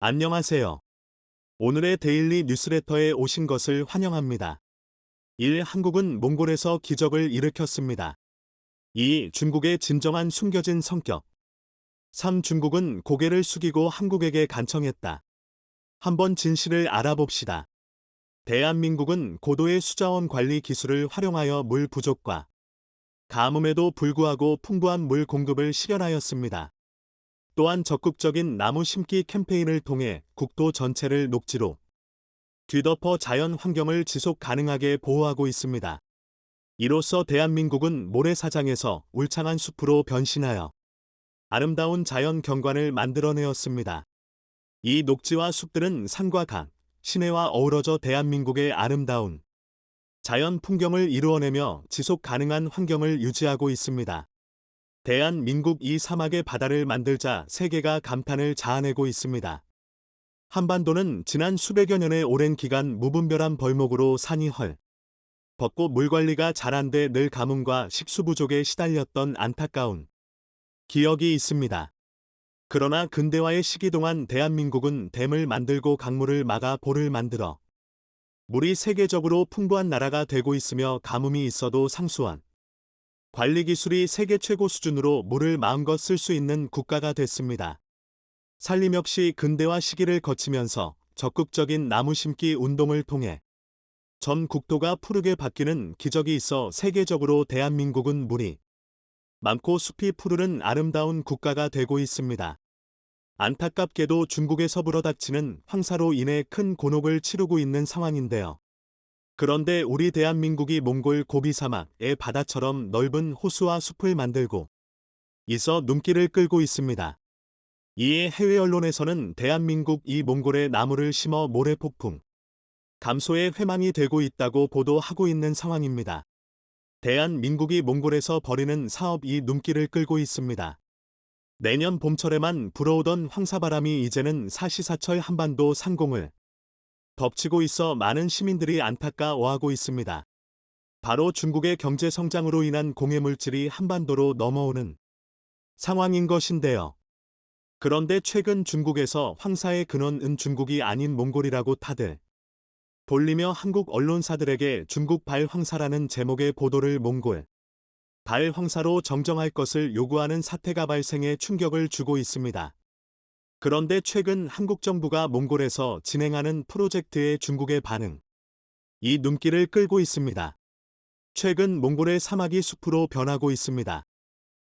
안녕하세요. 오늘의 데일리 뉴스레터에 오신 것을 환영합니다. 1. 한국은 몽골에서 기적을 일으켰습니다. 2. 중국의 진정한 숨겨진 성격. 3. 중국은 고개를 숙이고 한국에게 간청했다. 한번 진실을 알아봅시다. 대한민국은 고도의 수자원 관리 기술을 활용하여 물 부족과 가뭄에도 불구하고 풍부한 물 공급을 실현하였습니다. 또한 적극적인 나무 심기 캠페인을 통해 국토 전체를 녹지로 뒤덮어 자연 환경을 지속 가능하게 보호하고 있습니다. 이로써 대한민국은 모래사장에서 울창한 숲으로 변신하여 아름다운 자연 경관을 만들어내었습니다. 이 녹지와 숲들은 산과 강, 시내와 어우러져 대한민국의 아름다운 자연 풍경을 이루어내며 지속 가능한 환경을 유지하고 있습니다. 대한민국 이 사막의 바다를 만들자 세계가 감탄을 자아내고 있습니다. 한반도는 지난 수백여 년의 오랜 기간 무분별한 벌목으로 산이 헐벗고 물관리가 잘 안 돼 늘 가뭄과 식수 부족에 시달렸던 안타까운 기억이 있습니다. 그러나 근대화의 시기 동안 대한민국은 댐을 만들고 강물을 막아 보를 만들어 물이 세계적으로 풍부한 나라가 되고 있으며 가뭄이 있어도 상수원 관리 기술이 세계 최고 수준으로 물을 마음껏 쓸 수 있는 국가가 됐습니다. 산림 역시 근대화 시기를 거치면서 적극적인 나무 심기 운동을 통해 전 국토가 푸르게 바뀌는 기적이 있어 세계적으로 대한민국은 물이 많고 숲이 푸르른 아름다운 국가가 되고 있습니다. 안타깝게도 중국에서 불어닥치는 황사로 인해 큰 곤혹을 치르고 있는 상황인데요. 그런데 우리 대한민국이 몽골 고비 사막의 바다처럼 넓은 호수와 숲을 만들고 있어 눈길을 끌고 있습니다. 이에 해외 언론에서는 대한민국 이 몽골에 나무를 심어 모래폭풍 감소에 회망이 되고 있다고 보도하고 있는 상황입니다. 대한민국이 몽골에서 벌이는 사업이 눈길을 끌고 있습니다. 내년 봄철에만 불어오던 황사바람이 이제는 사시사철 한반도 상공을 덮치고 있어 많은 시민들이 안타까워하고 있습니다. 바로 중국의 경제 성장으로 인한 공해물질이 한반도로 넘어오는 상황인 것인데요. 그런데 최근 중국에서 황사의 근원은 중국이 아닌 몽골이라고 타들 돌리며 한국 언론사들에게 중국 발황사라는 제목의 보도를 몽골 발황사로 정정할 것을 요구하는 사태가 발생해 충격을 주고 있습니다. 그런데 최근 한국 정부가 몽골에서 진행하는 프로젝트에 중국의 반응, 이 눈길을 끌고 있습니다. 최근 몽골의 사막이 숲으로 변하고 있습니다.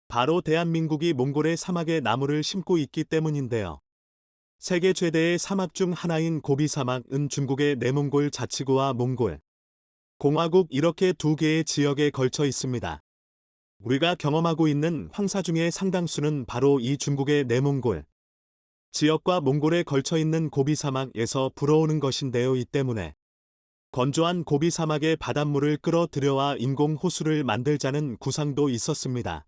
바로 대한민국이 몽골의 사막에 나무를 심고 있기 때문인데요. 세계 최대의 사막 중 하나인 고비 사막은 중국의 내몽골 자치구와 몽골 공화국 이렇게 두 개의 지역에 걸쳐 있습니다. 우리가 경험하고 있는 황사 중의 상당수는 바로 이 중국의 내몽골 지역과 몽골에 걸쳐 있는 고비 사막에서 불어오는 것인데요. 이 때문에 건조한 고비 사막의 바닷물을 끌어들여와 인공 호수를 만들자는 구상도 있었습니다.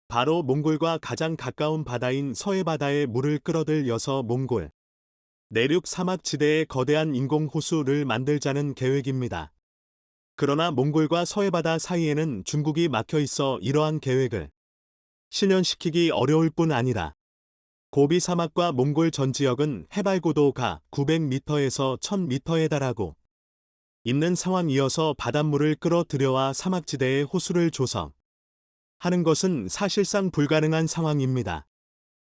바로 몽골과 가장 가까운 바다인 서해바다의 물을 끌어들여서 몽골 내륙 사막 지대에 거대한 인공 호수를 만들자는 계획입니다. 그러나 몽골과 서해바다 사이에는 중국이 막혀 있어 이러한 계획을 실현시키기 어려울 뿐 아니라 고비 사막과 몽골 전 지역은 해발 고도가 900m에서 1000m에 달하고 있는 상황이어서 바닷물을 끌어들여와 사막지대에 호수를 조성하는 것은 사실상 불가능한 상황입니다.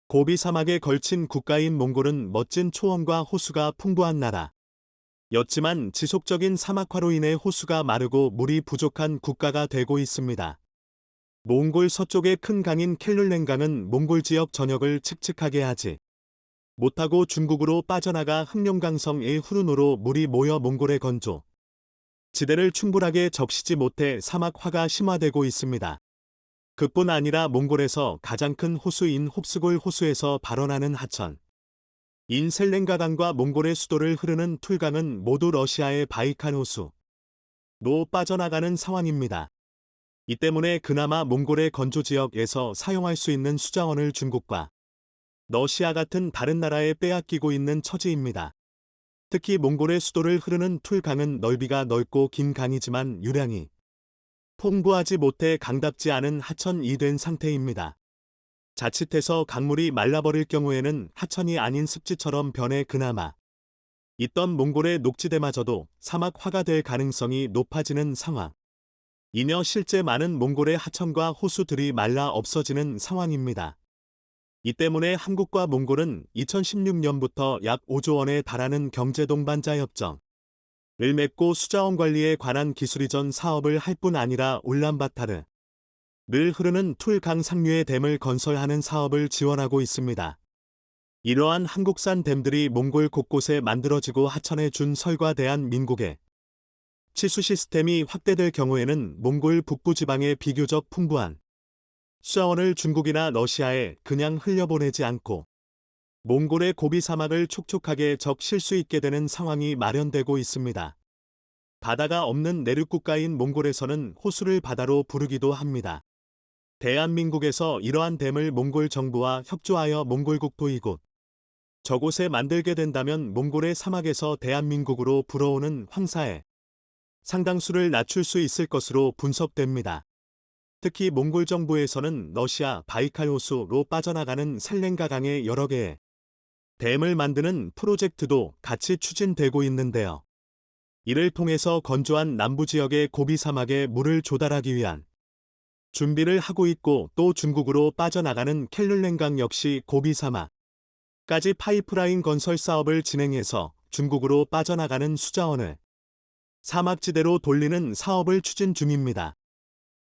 고비 사막에 걸친 국가인 몽골은 멋진 초원과 호수가 풍부한 나라였지만 지속적인 사막화로 인해 호수가 마르고 물이 부족한 국가가 되고 있습니다. 몽골 서쪽의 큰 강인 켈룰랭강은 몽골 지역 전역을 칙칙하게 하지 못하고 중국으로 빠져나가 흑룡강성의 후run으로 물이 모여 몽골의 건조 지대를 충분하게 적시지 못해 사막화가 심화되고 있습니다. 그뿐 아니라 몽골에서 가장 큰 호수인 홉스골 호수에서 발원하는 하천 인셀랭가강과 몽골의 수도를 흐르는 툴강은 모두 러시아의 바이칼 호수로 빠져나가는 상황입니다. 이 때문에 그나마 몽골의 건조 지역에서 사용할 수 있는 수자원을 중국과 러시아 같은 다른 나라에 빼앗기고 있는 처지입니다. 특히 몽골의 수도를 흐르는 툴강은 넓이가 넓고 긴 강이지만 유량이 풍부하지 못해 강답지 않은 하천이 된 상태입니다. 자칫해서 강물이 말라버릴 경우에는 하천이 아닌 습지처럼 변해 그나마 있던 몽골의 녹지대마저도 사막화가 될 가능성이 높아지는 상황. 이며 실제 많은 몽골의 하천과 호수들이 말라 없어지는 상황입니다. 이 때문에 한국과 몽골은 2016년부터 약 5조 원에 달하는 경제동반자 협정을 맺고 수자원 관리에 관한 기술이전 사업을 할 뿐 아니라 울란바타르 늘 흐르는 툴강 상류의 댐을 건설하는 사업을 지원하고 있습니다. 이러한 한국산 댐들이 몽골 곳곳에 만들어지고 하천에 준 설과 대한민국의 치수 시스템이 확대될 경우에는 몽골 북부 지방의 비교적 풍부한 수자원을 중국이나 러시아에 그냥 흘려보내지 않고 몽골의 고비 사막을 촉촉하게 적실 수 있게 되는 상황이 마련되고 있습니다. 바다가 없는 내륙국가인 몽골에서는 호수를 바다로 부르기도 합니다. 대한민국에서 이러한 댐을 몽골 정부와 협조하여 몽골 국토 이곳 저곳에 만들게 된다면 몽골의 사막에서 대한민국으로 불어오는 황사의 상당수를 낮출 수 있을 것으로 분석됩니다. 특히 몽골 정부에서는 러시아 바이칼 호수로 빠져나가는 셀렌가 강의 여러 개의 댐을 만드는 프로젝트도 같이 추진되고 있는데요. 이를 통해서 건조한 남부 지역의 고비 사막에 물을 조달하기 위한 준비를 하고 있고, 또 중국으로 빠져나가는 켈룰렌강 역시 고비 사막까지 파이프라인 건설 사업을 진행해서 중국으로 빠져나가는 수자원을 사막지대로 돌리는 사업을 추진 중입니다.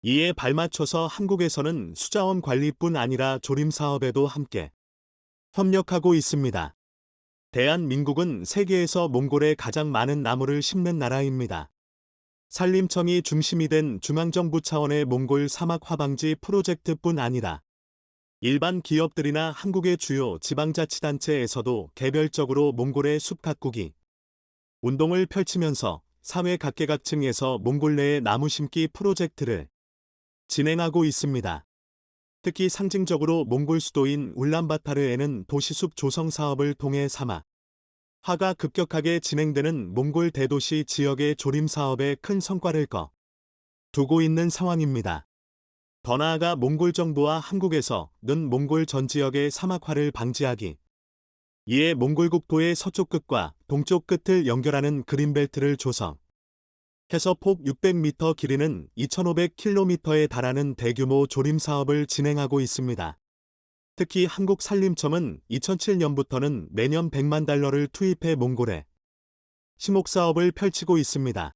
이에 발맞춰서 한국에서는 수자원 관리뿐 아니라 조림 사업에도 함께 협력하고 있습니다. 대한민국은 세계에서 몽골에 가장 많은 나무를 심는 나라입니다. 산림청이 중심이 된 중앙정부 차원의 몽골 사막 화방지 프로젝트뿐 아니라 일반 기업들이나 한국의 주요 지방자치단체에서도 개별적으로 몽골의 숲 가꾸기 운동을 펼치면서 사회 각계각층에서 몽골 내의 나무 심기 프로젝트를 진행하고 있습니다. 특히 상징적으로 몽골 수도인 울란바타르에는 도시숲 조성 사업을 통해 사막화가 급격하게 진행되는 몽골 대도시 지역의 조림 사업에 큰 성과를 거두고 있는 상황입니다. 더 나아가 몽골 정부와 한국에서는 몽골 전 지역의 사막화를 방지하기 이에 몽골 국토의 서쪽 끝과 동쪽 끝을 연결하는 그린벨트를 조성해서 폭 600m 길이는 2,500km에 달하는 대규모 조림 사업을 진행하고 있습니다. 특히 한국산림청은 2007년부터는 매년 100만 달러를 투입해 몽골에 심옥 사업을 펼치고 있습니다.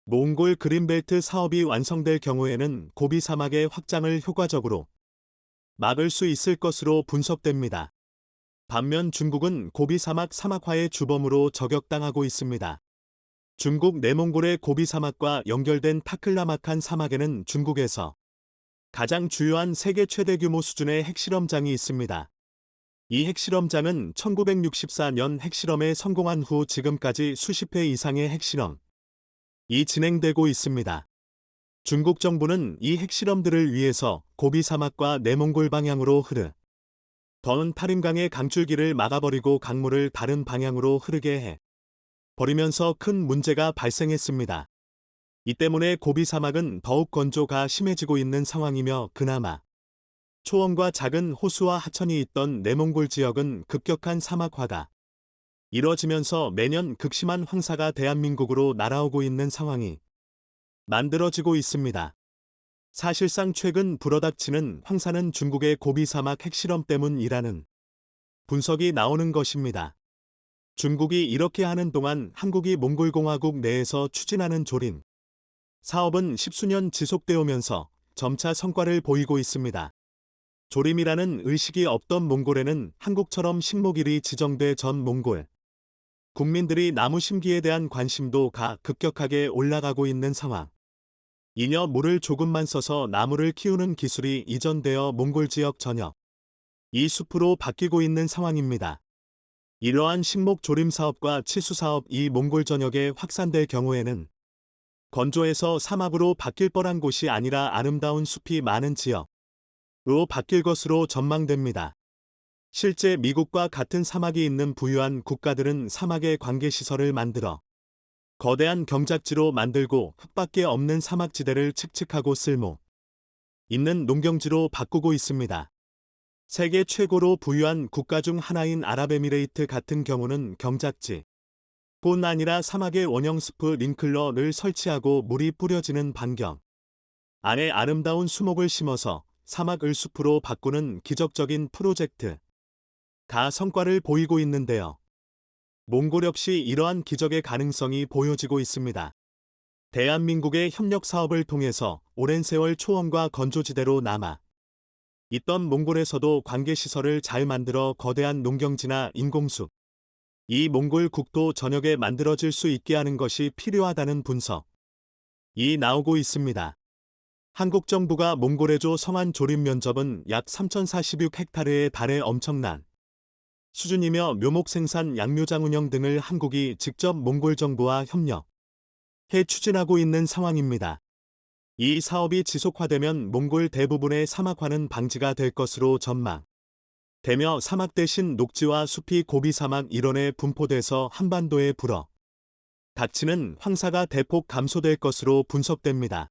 몽골 그린벨트 사업이 완성될 경우에는 고비 사막의 확장을 효과적으로 막을 수 있을 것으로 분석됩니다. 반면 중국은 고비 사막 사막화의 주범으로 저격당하고 있습니다. 중국 내몽골의 고비 사막과 연결된 타클라마칸 사막에는 중국에서 가장 주요한 세계 최대 규모 수준의 핵실험장이 있습니다. 이 핵실험장은 1964년 핵실험에 성공한 후 지금까지 수십 회 이상의 핵실험이 진행되고 있습니다. 중국 정부는 이 핵실험들을 위해서 고비 사막과 내몽골 방향으로 던 타림강의 강줄기를 막아버리고 강물을 다른 방향으로 흐르게 해 버리면서 큰 문제가 발생했습니다. 이 때문에 고비 사막은 더욱 건조가 심해지고 있는 상황이며, 그나마 초원과 작은 호수와 하천이 있던 내몽골 지역은 급격한 사막화가 이뤄지면서 매년 극심한 황사가 대한민국으로 날아오고 있는 상황이 만들어지고 있습니다. 사실상 최근 불어닥치는 황사는 중국의 고비 사막 핵실험 때문이라는 분석이 나오는 것입니다. 중국이 이렇게 하는 동안 한국이 몽골공화국 내에서 추진하는 조림 사업은 십수년 지속되어 오면서 점차 성과를 보이고 있습니다. 조림이라는 의식이 없던 몽골에는 한국처럼 식목일이 지정돼 전 몽골 국민들이 나무 심기에 대한 관심도 급격하게 올라가고 있는 상황. 이며 물을 조금만 써서 나무를 키우는 기술이 이전되어 몽골 지역 전역 이 숲으로 바뀌고 있는 상황입니다. 이러한 식목 조림 사업과 치수 사업이 몽골 전역에 확산될 경우에는 건조해서 사막으로 바뀔 뻔한 곳이 아니라 아름다운 숲이 많은 지역으로 바뀔 것으로 전망됩니다. 실제 미국과 같은 사막이 있는 부유한 국가들은 사막에 관계시설을 만들어 거대한 경작지로 만들고 흙밖에 없는 사막지대를 칙칙하고 쓸모 있는 농경지로 바꾸고 있습니다. 세계 최고로 부유한 국가 중 하나인 아랍에미레이트 같은 경우는 경작지 뿐 아니라 사막에 원형 스프 링클러를 설치하고 물이 뿌려지는 반경 안에 아름다운 수목을 심어서 사막 을숲으로 바꾸는 기적적인 프로젝트 다 성과를 보이고 있는데요. 몽골 역시 이러한 기적의 가능성이 보여지고 있습니다. 대한민국의 협력 사업을 통해서 오랜 세월 초원과 건조지대로 남아 있던 몽골에서도 관계시설을 잘 만들어 거대한 농경지나 인공숲, 이 몽골 국토 전역에 만들어질 수 있게 하는 것이 필요하다는 분석이 나오고 있습니다. 한국 정부가 몽골에 줘 성한 조립 면적은 약 3,046헥타르에 달해 엄청난 수준이며 묘목 생산 양묘장 운영 등을 한국이 직접 몽골 정부와 협력해 추진하고 있는 상황입니다. 이 사업이 지속화되면 몽골 대부분의 사막화는 방지가 될 것으로 전망되며 사막 대신 녹지와 숲이 고비 사막 일원에 분포돼서 한반도에 불어 닥치는 황사가 대폭 감소될 것으로 분석됩니다.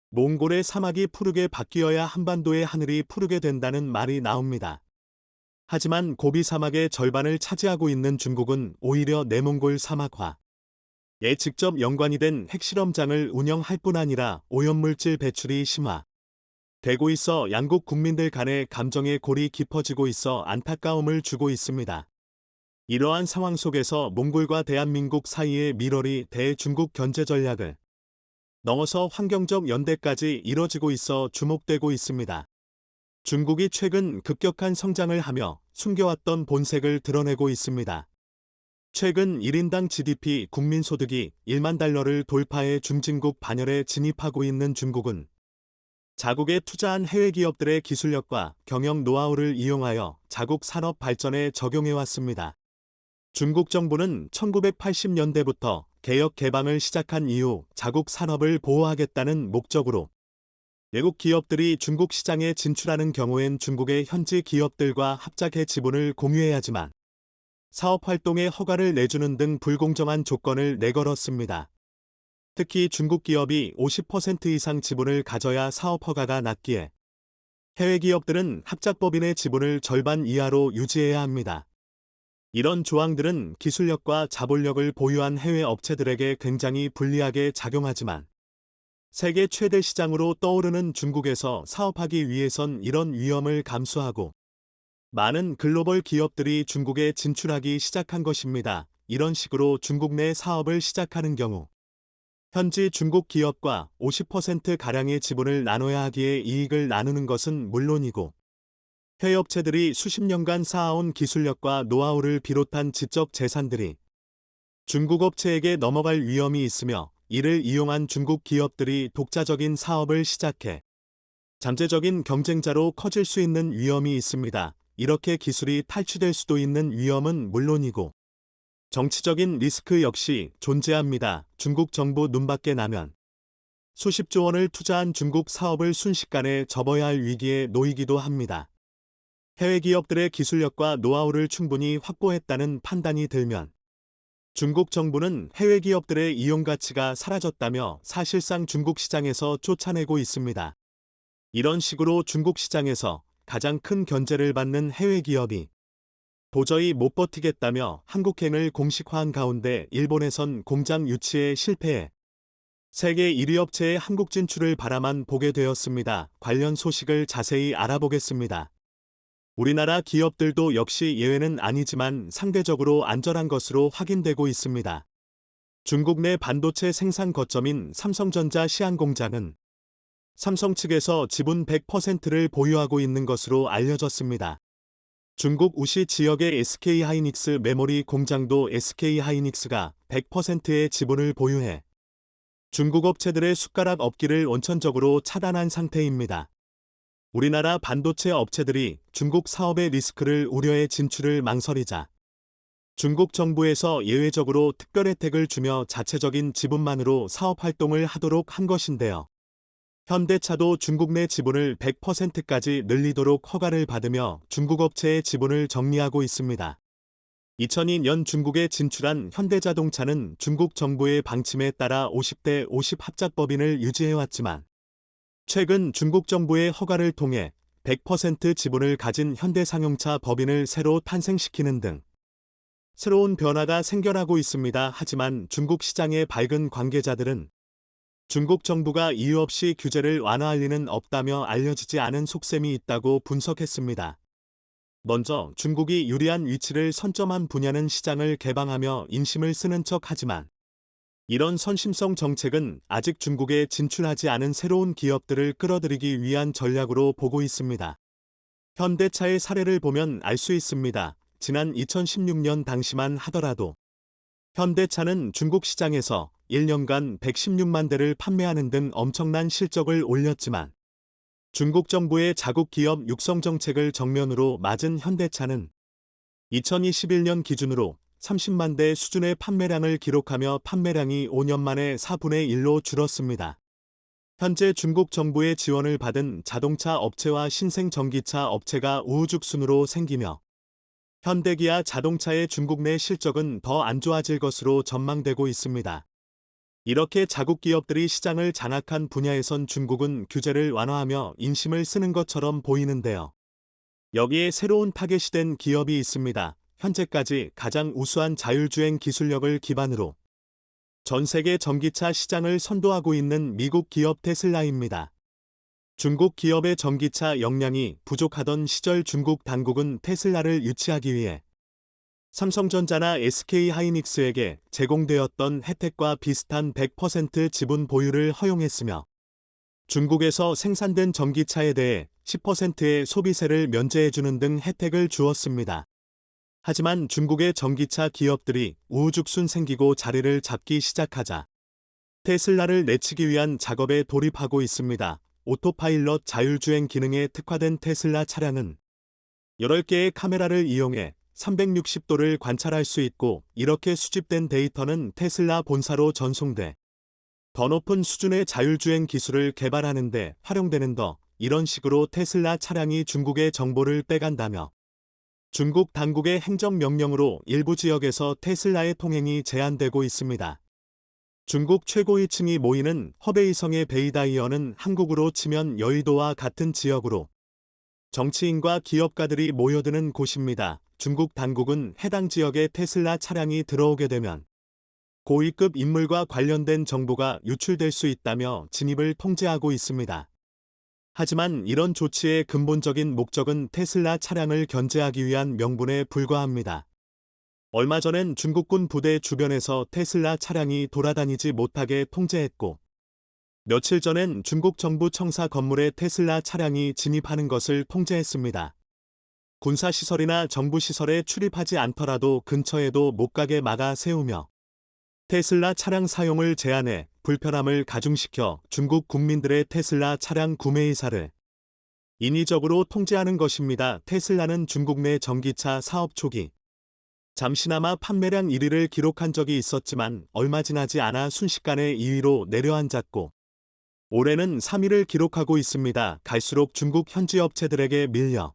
몽골의 사막이 푸르게 바뀌어야 한반도의 하늘이 푸르게 된다는 말이 나옵니다. 하지만 고비 사막의 절반을 차지하고 있는 중국은 오히려 내몽골 사막화에 직접 연관이 된 핵실험장을 운영할 뿐 아니라 오염물질 배출이 심화되고 있어 양국 국민들 간의 감정의 골이 깊어지고 있어 안타까움을 주고 있습니다. 이러한 상황 속에서 몽골과 대한민국 사이의 밀월이 대중국 견제 전략을 넘어서 환경적 연대까지 이뤄지고 있어 주목되고 있습니다. 중국이 최근 급격한 성장을 하며 숨겨왔던 본색을 드러내고 있습니다. 최근 1인당 GDP 국민소득이 1만 달러를 돌파해 중진국 반열에 진입하고 있는 중국은 자국에 투자한 해외 기업들의 기술력과 경영 노하우를 이용하여 자국 산업 발전에 적용해왔습니다. 중국 정부는 1980년대부터 개혁 개방을 시작한 이후 자국 산업을 보호하겠다는 목적으로 외국 기업들이 중국 시장에 진출하는 경우엔 중국의 현지 기업들과 합작해 지분을 공유해야지만 사업 활동에 허가를 내주는 등 불공정한 조건을 내걸었습니다. 특히 중국 기업이 50% 이상 지분을 가져야 사업 허가가 났기에 해외 기업들은 합작법인의 지분을 절반 이하로 유지해야 합니다. 이런 조항들은 기술력과 자본력을 보유한 해외 업체들에게 굉장히 불리하게 작용하지만 세계 최대 시장으로 떠오르는 중국에서 사업하기 위해선 이런 위험을 감수하고 많은 글로벌 기업들이 중국에 진출하기 시작한 것입니다. 이런 식으로 중국 내 사업을 시작하는 경우 현지 중국 기업과 50%가량의 지분을 나눠야 하기에 이익을 나누는 것은 물론이고 해외 업체들이 수십 년간 쌓아온 기술력과 노하우를 비롯한 지적 재산들이 중국 업체에게 넘어갈 위험이 있으며 이를 이용한 중국 기업들이 독자적인 사업을 시작해 잠재적인 경쟁자로 커질 수 있는 위험이 있습니다. 이렇게 기술이 탈취될 수도 있는 위험은 물론이고 정치적인 리스크 역시 존재합니다. 중국 정부 눈밖에 나면 수십조 원을 투자한 중국 사업을 순식간에 접어야 할 위기에 놓이기도 합니다. 해외 기업들의 기술력과 노하우를 충분히 확보했다는 판단이 들면 중국 정부는 해외 기업들의 이용 가치가 사라졌다며 사실상 중국 시장에서 쫓아내고 있습니다. 이런 식으로 중국 시장에서 가장 큰 견제를 받는 해외 기업이 도저히 못 버티겠다며 한국행을 공식화한 가운데 일본에선 공장 유치에 실패해 세계 1위 업체의 한국 진출을 바라만 보게 되었습니다. 관련 소식을 자세히 알아보겠습니다. 우리나라 기업들도 역시 예외는 아니지만 상대적으로 안전한 것으로 확인되고 있습니다. 중국 내 반도체 생산 거점인 삼성전자 시안 공장은 삼성 측에서 지분 100%를 보유하고 있는 것으로 알려졌습니다. 중국 우시 지역의 SK하이닉스 메모리 공장도 SK하이닉스가 100%의 지분을 보유해 중국 업체들의 숟가락 엎기를 원천적으로 차단한 상태입니다. 우리나라 반도체 업체들이 중국 사업의 리스크를 우려해 진출을 망설이자 중국 정부에서 예외적으로 특별 혜택을 주며 자체적인 지분만으로 사업 활동을 하도록 한 것인데요. 현대차도 중국 내 지분을 100%까지 늘리도록 허가를 받으며 중국 업체의 지분을 정리하고 있습니다. 2002년 중국에 진출한 현대자동차는 중국 정부의 방침에 따라 50대 50 합작법인을 유지해왔지만 최근 중국 정부의 허가를 통해 100% 지분을 가진 현대상용차 법인을 새로 탄생시키는 등 새로운 변화가 생겨나고 있습니다. 하지만 중국 시장의 밝은 관계자들은 중국 정부가 이유 없이 규제를 완화할 리는 없다며 알려지지 않은 속셈이 있다고 분석했습니다. 먼저 중국이 유리한 위치를 선점한 분야는 시장을 개방하며 인심을 쓰는 척하지만 이런 선심성 정책은 아직 중국에 진출하지 않은 새로운 기업들을 끌어들이기 위한 전략으로 보고 있습니다. 현대차의 사례를 보면 알 수 있습니다. 지난 2016년 당시만 하더라도 현대차는 중국 시장에서 1년간 116만 대를 판매하는 등 엄청난 실적을 올렸지만 중국 정부의 자국 기업 육성 정책을 정면으로 맞은 현대차는 2021년 기준으로 30만 대 수준의 판매량을 기록하며 판매량이 5년 만에 4분의 1로 줄었습니다. 현재 중국 정부의 지원을 받은 자동차 업체와 신생 전기차 업체가 우후죽순으로 생기며 현대기아 자동차의 중국 내 실적은 더 안 좋아질 것으로 전망되고 있습니다. 이렇게 자국 기업들이 시장을 장악한 분야에선 중국은 규제를 완화하며 인심을 쓰는 것처럼 보이는데요. 여기에 새로운 타겟이 된 기업이 있습니다. 현재까지 가장 우수한 자율주행 기술력을 기반으로 전 세계 전기차 시장을 선도하고 있는 미국 기업 테슬라입니다. 중국 기업의 전기차 역량이 부족하던 시절 중국 당국은 테슬라를 유치하기 위해 삼성전자나 SK하이닉스에게 제공되었던 혜택과 비슷한 100% 지분 보유를 허용했으며 중국에서 생산된 전기차에 대해 10%의 소비세를 면제해주는 등 혜택을 주었습니다. 하지만 중국의 전기차 기업들이 우후죽순 생기고 자리를 잡기 시작하자 테슬라를 내치기 위한 작업에 돌입하고 있습니다. 오토파일럿 자율주행 기능에 특화된 테슬라 차량은 8개의 카메라를 이용해 360도를 관찰할 수 있고 이렇게 수집된 데이터는 테슬라 본사로 전송돼 더 높은 수준의 자율주행 기술을 개발하는 데 활용되는 더 이런 식으로 테슬라 차량이 중국의 정보를 빼간다며 중국 당국의 행정명령으로 일부 지역에서 테슬라의 통행이 제한되고 있습니다. 중국 최고위층이 모이는 허베이성의 베이다이어는 한국으로 치면 여의도와 같은 지역으로 정치인과 기업가들이 모여드는 곳입니다. 중국 당국은 해당 지역에 테슬라 차량이 들어오게 되면 고위급 인물과 관련된 정보가 유출될 수 있다며 진입을 통제하고 있습니다. 하지만 이런 조치의 근본적인 목적은 테슬라 차량을 견제하기 위한 명분에 불과합니다. 얼마 전엔 중국군 부대 주변에서 테슬라 차량이 돌아다니지 못하게 통제했고 며칠 전엔 중국 정부 청사 건물에 테슬라 차량이 진입하는 것을 통제했습니다. 군사시설이나 정부시설에 출입하지 않더라도 근처에도 못 가게 막아 세우며 테슬라 차량 사용을 제한해 불편함을 가중시켜 중국 국민들의 테슬라 차량 구매 의사를 인위적으로 통제하는 것입니다. 테슬라는 중국 내 전기차 사업 초기 잠시나마 판매량 1위를 기록한 적이 있었지만 얼마 지나지 않아 순식간에 2위로 내려앉았고 올해는 3위를 기록하고 있습니다. 갈수록 중국 현지 업체들에게 밀려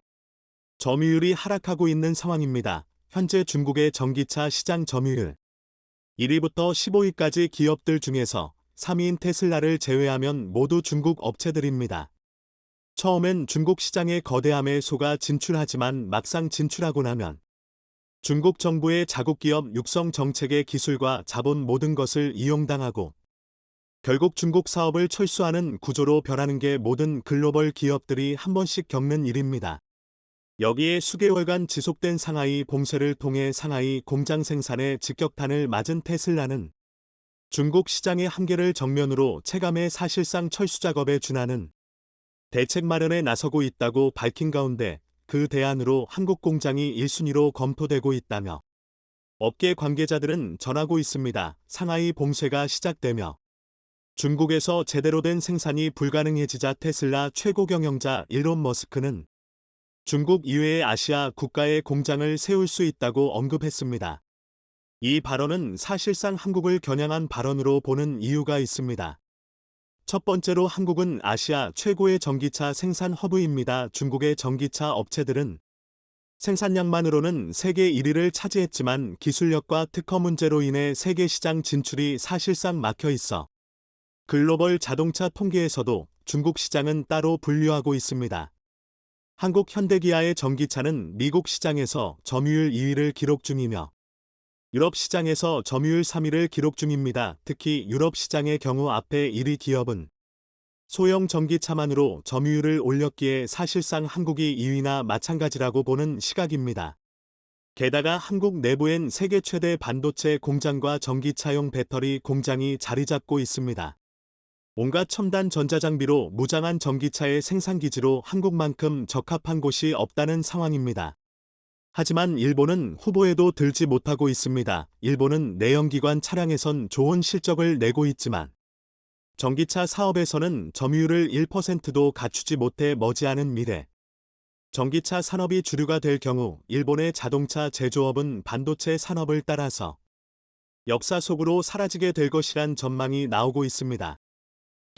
점유율이 하락하고 있는 상황입니다. 현재 중국의 전기차 시장 점유율 1위부터 15위까지 기업들 중에서 3위인 테슬라를 제외하면 모두 중국 업체들입니다. 처음엔 중국 시장의 거대함에 속아 진출하지만 막상 진출하고 나면 중국 정부의 자국 기업 육성 정책의 기술과 자본 모든 것을 이용당하고 결국 중국 사업을 철수하는 구조로 변하는 게 모든 글로벌 기업들이 한 번씩 겪는 일입니다. 여기에 수개월간 지속된 상하이 봉쇄를 통해 상하이 공장 생산에 직격탄을 맞은 테슬라는 중국 시장의 한계를 정면으로 체감해 사실상 철수 작업에 준하는 대책 마련에 나서고 있다고 밝힌 가운데 그 대안으로 한국 공장이 1순위로 검토되고 있다며 업계 관계자들은 전하고 있습니다. 상하이 봉쇄가 시작되며 중국에서 제대로 된 생산이 불가능해지자 테슬라 최고 경영자 일론 머스크는 중국 이외의 아시아 국가에 공장을 세울 수 있다고 언급했습니다. 이 발언은 사실상 한국을 겨냥한 발언으로 보는 이유가 있습니다. 첫 번째로 한국은 아시아 최고의 전기차 생산 허브입니다. 중국의 전기차 업체들은 생산량만으로는 세계 1위를 차지했지만 기술력과 특허 문제로 인해 세계 시장 진출이 사실상 막혀 있어 글로벌 자동차 통계에서도 중국 시장은 따로 분류하고 있습니다. 한국 현대기아의 전기차는 미국 시장에서 점유율 2위를 기록 중이며 유럽 시장에서 점유율 3위를 기록 중입니다. 특히 유럽 시장의 경우 앞에 1위 기업은 소형 전기차만으로 점유율을 올렸기에 사실상 한국이 2위나 마찬가지라고 보는 시각입니다. 게다가 한국 내부엔 세계 최대 반도체 공장과 전기차용 배터리 공장이 자리 잡고 있습니다. 온갖 첨단 전자장비로 무장한 전기차의 생산기지로 한국만큼 적합한 곳이 없다는 상황입니다. 하지만 일본은 후보에도 들지 못하고 있습니다. 일본은 내연기관 차량에선 좋은 실적을 내고 있지만 전기차 사업에서는 점유율을 1%도 갖추지 못해 머지않은 미래. 전기차 산업이 주류가 될 경우 일본의 자동차 제조업은 반도체 산업을 따라서 역사 속으로 사라지게 될 것이란 전망이 나오고 있습니다.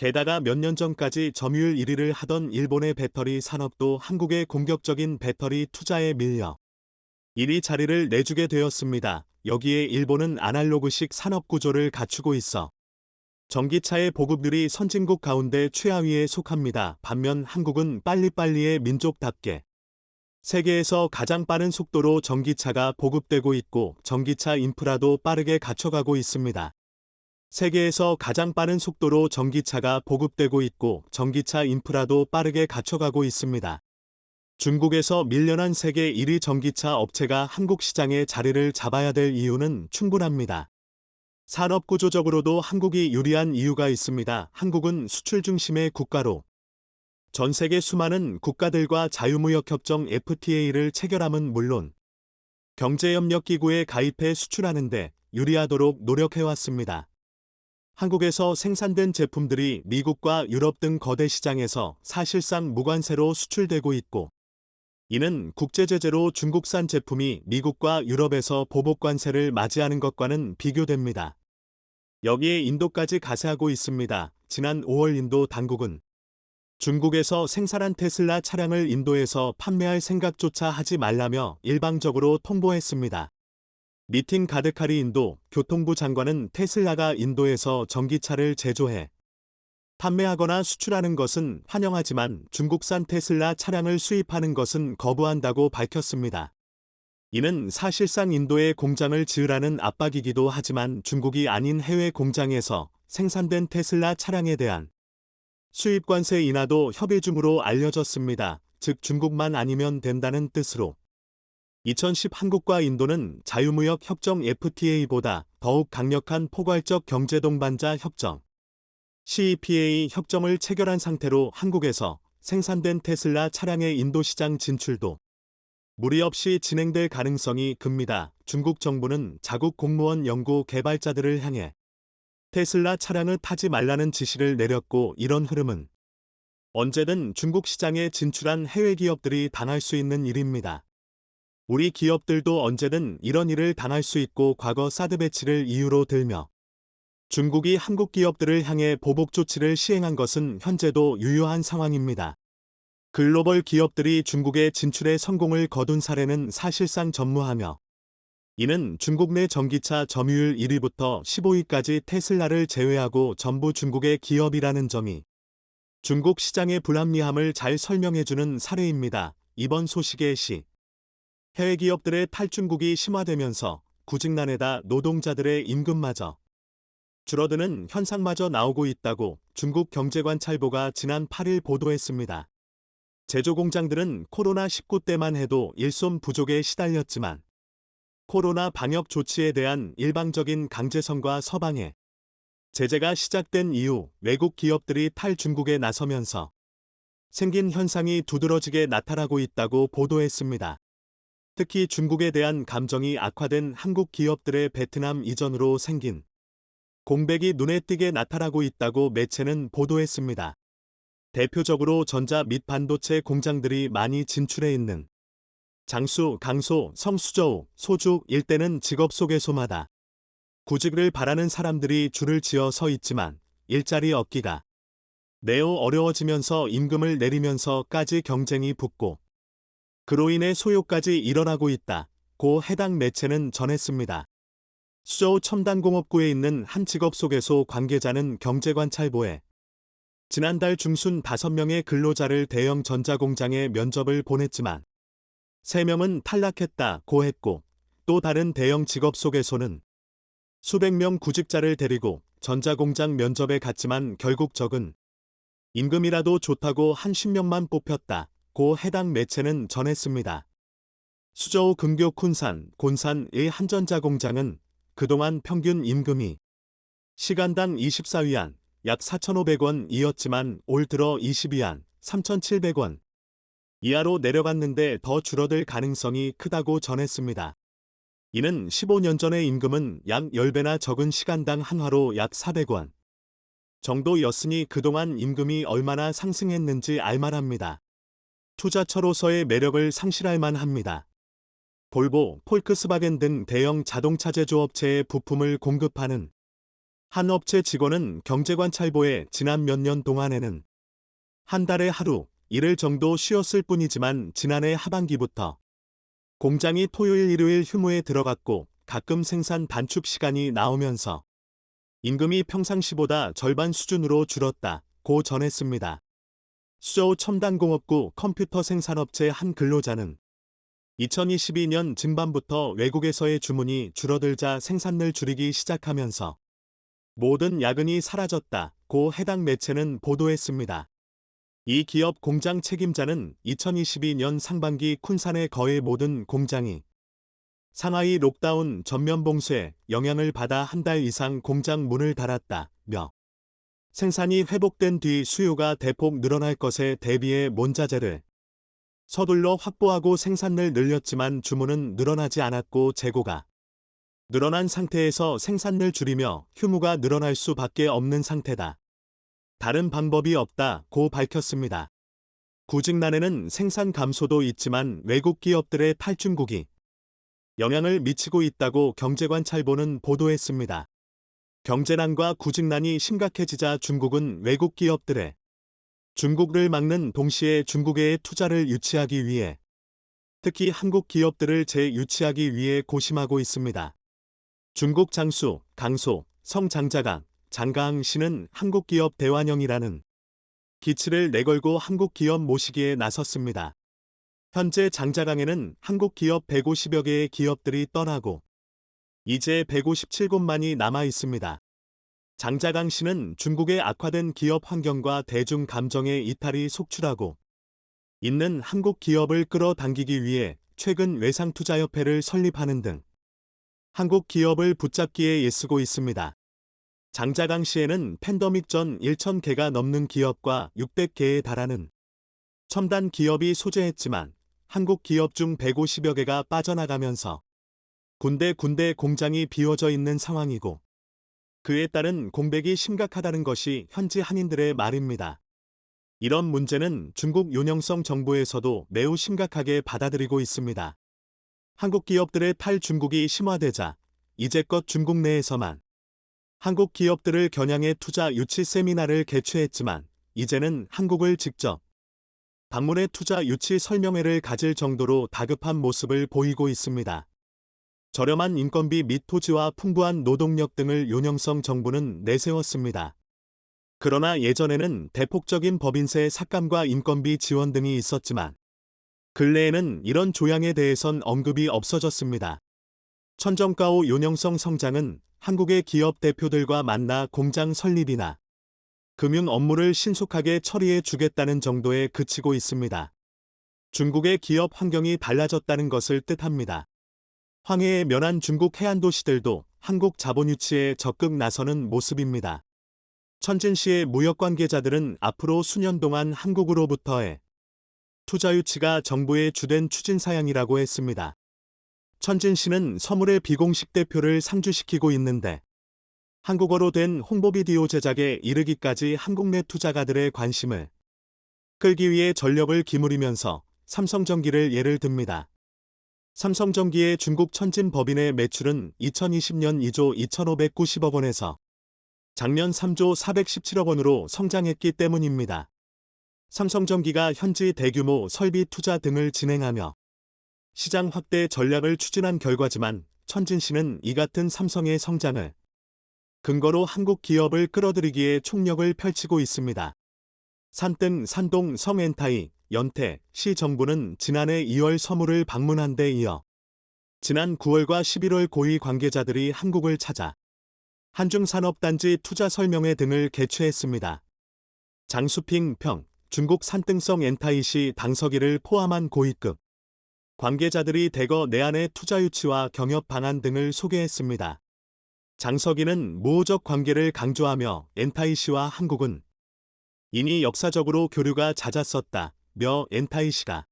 게다가 몇 년 전까지 점유율 1위를 하던 일본의 배터리 산업도 한국의 공격적인 배터리 투자에 밀려 1위 자리를 내주게 되었습니다. 여기에 일본은 아날로그식 산업 구조를 갖추고 있어 전기차의 보급률이 선진국 가운데 최하위에 속합니다. 반면 한국은 빨리빨리의 민족답게 세계에서 가장 빠른 속도로 전기차가 보급되고 있고 전기차 인프라도 빠르게 갖춰가고 있습니다. 세계에서 가장 빠른 속도로 전기차가 보급되고 있고 전기차 인프라도 빠르게 갖춰가고 있습니다. 중국에서 밀려난 세계 1위 전기차 업체가 한국 시장에 자리를 잡아야 될 이유는 충분합니다. 산업 구조적으로도 한국이 유리한 이유가 있습니다. 한국은 수출 중심의 국가로 전 세계 수많은 국가들과 자유무역협정 FTA를 체결함은 물론 경제협력기구에 가입해 수출하는데 유리하도록 노력해왔습니다. 한국에서 생산된 제품들이 미국과 유럽 등 거대 시장에서 사실상 무관세로 수출되고 있고 이는 국제제재로 중국산 제품이 미국과 유럽에서 보복관세를 맞이하는 것과는 비교됩니다. 여기에 인도까지 가세하고 있습니다. 지난 5월 인도 당국은 중국에서 생산한 테슬라 차량을 인도에서 판매할 생각조차 하지 말라며 일방적으로 통보했습니다. 미팅 가득하리 인도 교통부 장관은 테슬라가 인도에서 전기차를 제조해 판매하거나 수출하는 것은 환영하지만 중국산 테슬라 차량을 수입하는 것은 거부한다고 밝혔습니다. 이는 사실상 인도에 공장을 지으라는 압박이기도 하지만 중국이 아닌 해외 공장에서 생산된 테슬라 차량에 대한 수입 관세 인하도 협의 중으로 알려졌습니다. 즉 중국만 아니면 된다는 뜻으로 2010 한국과 인도는 자유무역 협정 FTA보다 더욱 강력한 포괄적 경제동반자 협정 CEPA 협정을 체결한 상태로 한국에서 생산된 테슬라 차량의 인도 시장 진출도 무리 없이 진행될 가능성이 큽니다. 중국 정부는 자국 공무원 연구 개발자들을 향해 테슬라 차량을 타지 말라는 지시를 내렸고 이런 흐름은 언제든 중국 시장에 진출한 해외 기업들이 당할 수 있는 일입니다. 우리 기업들도 언제든 이런 일을 당할 수 있고 과거 사드 배치를 이유로 들며 중국이 한국 기업들을 향해 보복 조치를 시행한 것은 현재도 유효한 상황입니다. 글로벌 기업들이 중국의 진출에 성공을 거둔 사례는 사실상 전무하며 이는 중국 내 전기차 점유율 1위부터 15위까지 테슬라를 제외하고 전부 중국의 기업이라는 점이 중국 시장의 불합리함을 잘 설명해주는 사례입니다. 이번 소식의 시 해외 기업들의 탈중국이 심화되면서 구직난에다 노동자들의 임금마저 줄어드는 현상마저 나오고 있다고 중국 경제관찰보가 지난 8일 보도했습니다. 제조공장들은 코로나19 때만 해도 일손 부족에 시달렸지만 코로나 방역 조치에 대한 일방적인 강제성과 서방의 제재가 시작된 이후 외국 기업들이 탈중국에 나서면서 생긴 현상이 두드러지게 나타나고 있다고 보도했습니다. 특히 중국에 대한 감정이 악화된 한국 기업들의 베트남 이전으로 생긴 공백이 눈에 띄게 나타나고 있다고 매체는 보도했습니다. 대표적으로 전자 및 반도체 공장들이 많이 진출해 있는 장수, 강소, 성수저우, 소주 일대는 직업 소개소마다 구직을 바라는 사람들이 줄을 지어 서 있지만 일자리 얻기가 매우 어려워지면서 임금을 내리면서까지 경쟁이 붙고 그로 인해 소요까지 일어나고 있다고 해당 매체는 전했습니다. 수저우 첨단공업구에 있는 한 직업소개소 관계자는 경제관찰보에 지난달 중순 5명의 근로자를 대형 전자공장에 면접을 보냈지만 3명은 탈락했다고 했고 또 다른 대형 직업소개소는 수백 명 구직자를 데리고 전자공장 면접에 갔지만 결국 적은 임금이라도 좋다고 한 10명만 뽑혔다고 해당 매체는 전했습니다. 수저우 근교 쿤산, 곤산의 한 전자공장은 그동안 평균 임금이 시간당 24위안, 약 4,500원이었지만 올 들어 20위안, 3,700원 이하로 내려갔는데 더 줄어들 가능성이 크다고 전했습니다. 이는 15년 전의 임금은 약 10배나 적은 시간당 한화로 약 400원 정도였으니 그동안 임금이 얼마나 상승했는지 알만합니다. 투자처로서의 매력을 상실할 만합니다. 볼보, 폴크스바겐 등 대형 자동차 제조업체에 부품을 공급하는 한 업체 직원은 경제관찰보에 지난 몇 년 동안에는 한 달에 하루, 일일 정도 쉬었을 뿐이지만 지난해 하반기부터 공장이 토요일, 일요일 휴무에 들어갔고 가끔 생산 단축 시간이 나오면서 임금이 평상시보다 절반 수준으로 줄었다고 전했습니다. 수저우 첨단공업구 컴퓨터 생산업체 한 근로자는 2022년 중반부터 외국에서의 주문이 줄어들자 생산을 줄이기 시작하면서 모든 야근이 사라졌다고 해당 매체는 보도했습니다. 이 기업 공장 책임자는 2022년 상반기 쿤산의 거의 모든 공장이 상하이 록다운 전면 봉쇄에 영향을 받아 한 달 이상 공장 문을 닫았다며 생산이 회복된 뒤 수요가 대폭 늘어날 것에 대비해 몬자재를 서둘러 확보하고 생산을 늘렸지만 주문은 늘어나지 않았고 재고가 늘어난 상태에서 생산을 줄이며 휴무가 늘어날 수밖에 없는 상태다. 다른 방법이 없다고 밝혔습니다. 구직난에는 생산 감소도 있지만 외국 기업들의 탈중국이 영향을 미치고 있다고 경제관찰보는 보도했습니다. 경제난과 구직난이 심각해지자 중국은 외국 기업들의 중국을 막는 동시에 중국에 투자를 유치하기 위해 특히 한국 기업들을 재유치하기 위해 고심하고 있습니다. 중국 장수, 강소, 성장자강, 장가항 씨는 한국 기업 대환영이라는 기치를 내걸고 한국 기업 모시기에 나섰습니다. 현재 장자강에는 한국 기업 150여 개의 기업들이 떠나고 이제 157곳만이 남아 있습니다. 장자강 씨는 중국의 악화된 기업 환경과 대중 감정의 이탈이 속출하고 있는 한국 기업을 끌어당기기 위해 최근 외상투자협회를 설립하는 등 한국 기업을 붙잡기에 애쓰고 있습니다. 장자강 씨에는 팬데믹 전 1,000개가 넘는 기업과 600개에 달하는 첨단 기업이 소재했지만 한국 기업 중 150여 개가 빠져나가면서 군데 공장이 비워져 있는 상황이고 그에 따른 공백이 심각하다는 것이 현지 한인들의 말입니다. 이런 문제는 중국 윤영성 정부에서도 매우 심각하게 받아들이고 있습니다. 한국 기업들의 탈중국이 심화되자 이제껏 중국 내에서만 한국 기업들을 겨냥해 투자 유치 세미나를 개최했지만 이제는 한국을 직접 방문해 투자 유치 설명회를 가질 정도로 다급한 모습을 보이고 있습니다. 저렴한 인건비 및 토지와 풍부한 노동력 등을 윤영성 정부는 내세웠습니다. 그러나 예전에는 대폭적인 법인세 삭감과 인건비 지원 등이 있었지만 근래에는 이런 조양에 대해선 언급이 없어졌습니다. 천정가오 윤영성 성장은 한국의 기업 대표들과 만나 공장 설립이나 금융 업무를 신속하게 처리해 주겠다는 정도에 그치고 있습니다. 중국의 기업 환경이 달라졌다는 것을 뜻합니다. 황해에 면한 중국 해안도시들도 한국 자본 유치에 적극 나서는 모습입니다. 천진시의 무역 관계자들은 앞으로 수년 동안 한국으로부터의 투자 유치가 정부의 주된 추진 사항이라고 했습니다. 천진시는 서물의 비공식 대표를 상주시키고 있는데 한국어로 된 홍보 비디오 제작에 이르기까지 한국 내 투자가들의 관심을 끌기 위해 전력을 기울이면서 삼성전기를 예를 듭니다. 삼성전기의 중국 천진 법인의 매출은 2020년 2조 2,590억 원에서 작년 3조 417억 원으로 성장했기 때문입니다. 삼성전기가 현지 대규모 설비 투자 등을 진행하며 시장 확대 전략을 추진한 결과지만 천진시는 이 같은 삼성의 성장을 근거로 한국 기업을 끌어들이기에 총력을 펼치고 있습니다. 산등 산동 성엔타이 연태 시 정부는 지난해 2월 서울을 방문한 데 이어 지난 9월과 11월 고위 관계자들이 한국을 찾아 한중산업단지 투자 설명회 등을 개최했습니다. 장수핑 평 중국 산등성 엔타이시 당서기를 포함한 고위급 관계자들이 대거 내한의 투자 유치와 경협 방안 등을 소개했습니다. 장서기는 모호적 관계를 강조하며 엔타이시와 한국은 이미 역사적으로 교류가 잦았었다며 엔타이시가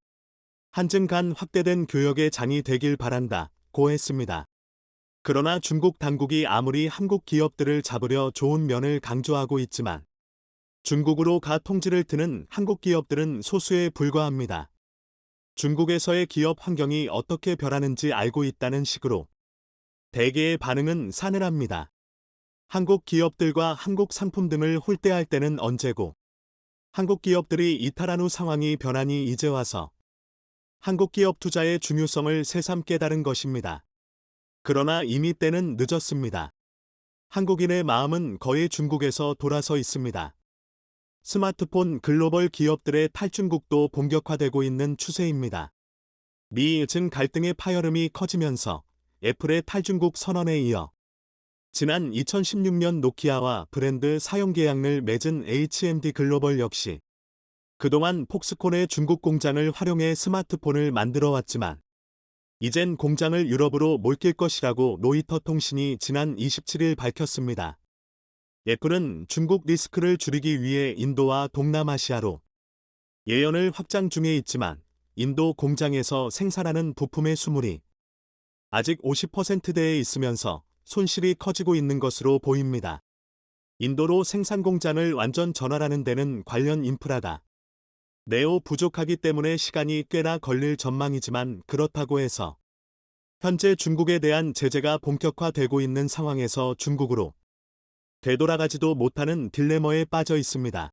한중 간 확대된 교역의 장이 되길 바란다 고 했습니다. 그러나 중국 당국이 아무리 한국 기업들을 잡으려 좋은 면을 강조하고 있지만 중국으로 가 통지를 트는 한국 기업들은 소수에 불과합니다. 중국에서의 기업 환경이 어떻게 변하는지 알고 있다는 식으로 대개의 반응은 싸늘합니다. 한국 기업들과 한국 상품 등을 홀대할 때는 언제고 한국 기업들이 이탈한 후 상황이 변하니 이제 와서 한국 기업 투자의 중요성을 새삼 깨달은 것입니다. 그러나 이미 때는 늦었습니다. 한국인의 마음은 거의 중국에서 돌아서 있습니다. 스마트폰 글로벌 기업들의 탈중국도 본격화되고 있는 추세입니다. 미-중 갈등의 파열음이 커지면서 애플의 탈중국 선언에 이어 지난 2016년 노키아와 브랜드 사용 계약을 맺은 HMD 글로벌 역시 그동안 폭스콘의 중국 공장을 활용해 스마트폰을 만들어 왔지만 이젠 공장을 유럽으로 몰길 것이라고 로이터 통신이 지난 27일 밝혔습니다. 애플은 중국 리스크를 줄이기 위해 인도와 동남아시아로 예연을 확장 중에 있지만 인도 공장에서 생산하는 부품의 수물이 아직 50%대에 있으면서 손실이 커지고 있는 것으로 보입니다. 인도로 생산 공장을 완전 전환하는 데는 관련 인프라가 내오 부족하기 때문에 시간이 꽤나 걸릴 전망이지만 그렇다고 해서 현재 중국에 대한 제재가 본격화되고 있는 상황에서 중국으로 되돌아가지도 못하는 딜레마에 빠져 있습니다.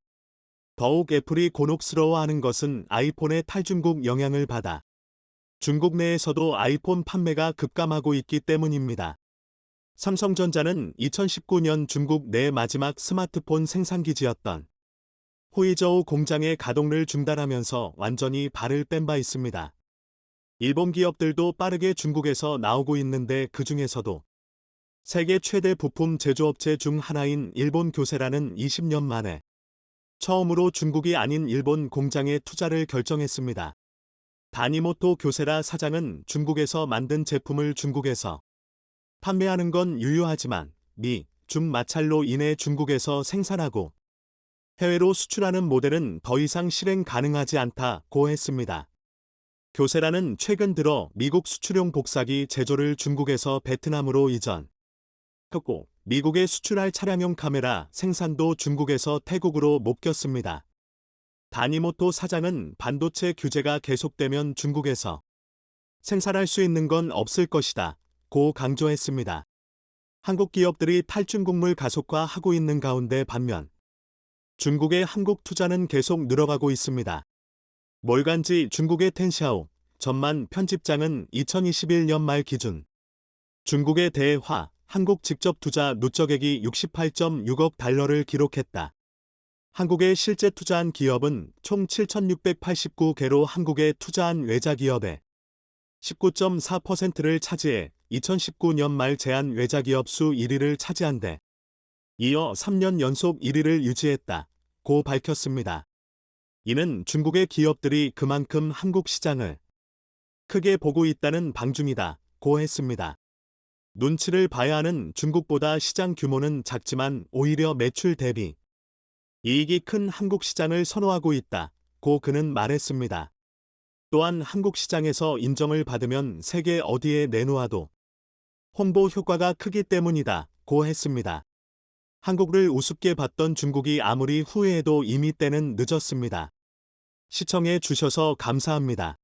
더욱 애플이 곤혹스러워하는 것은 아이폰의 탈중국 영향을 받아 중국 내에서도 아이폰 판매가 급감하고 있기 때문입니다. 삼성전자는 2019년 중국 내 마지막 스마트폰 생산기지였던 호이저우 공장의 가동을 중단하면서 완전히 발을 뺀 바 있습니다. 일본 기업들도 빠르게 중국에서 나오고 있는데 그 중에서도 세계 최대 부품 제조업체 중 하나인 일본 교세라는 20년 만에 처음으로 중국이 아닌 일본 공장에 투자를 결정했습니다. 다니모토 교세라 사장은 중국에서 만든 제품을 중국에서 판매하는 건 유효하지만 미, 중 마찰로 인해 중국에서 생산하고 해외로 수출하는 모델은 더 이상 실행 가능하지 않다고 했습니다. 교세라는 최근 들어 미국 수출용 복사기 제조를 중국에서 베트남으로 이전 했고 미국에 수출할 차량용 카메라 생산도 중국에서 태국으로 맡겼습니다. 다니모토 사장은 반도체 규제가 계속되면 중국에서 생산할 수 있는 건 없을 것이다 고 강조했습니다. 한국 기업들이 탈중국물 가속화하고 있는 가운데 반면 중국의 한국 투자는 계속 늘어가고 있습니다. 몰간지 중국의 텐샤오 전만 편집장은 2021년 말 기준 중국의 대화 한국 직접 투자 누적액이 68.6억 달러를 기록했다. 한국에 실제 투자한 기업은 총 7,689개로 한국에 투자한 외자 기업의 19.4%를 차지해 2019년 말 제한 외자 기업 수 1위를 차지한 데 이어 3년 연속 1위를 유지했다 고 밝혔습니다. 이는 중국의 기업들이 그만큼 한국 시장을 크게 보고 있다는 방증이다 고 했습니다. 눈치를 봐야 하는 중국보다 시장 규모는 작지만 오히려 매출 대비 이익이 큰 한국 시장을 선호하고 있다 고 그는 말했습니다. 또한 한국 시장에서 인정을 받으면 세계 어디에 내놓아도 홍보 효과가 크기 때문이다 고 했습니다. 한국을 우습게 봤던 중국이 아무리 후회해도 이미 때는 늦었습니다. 시청해 주셔서 감사합니다.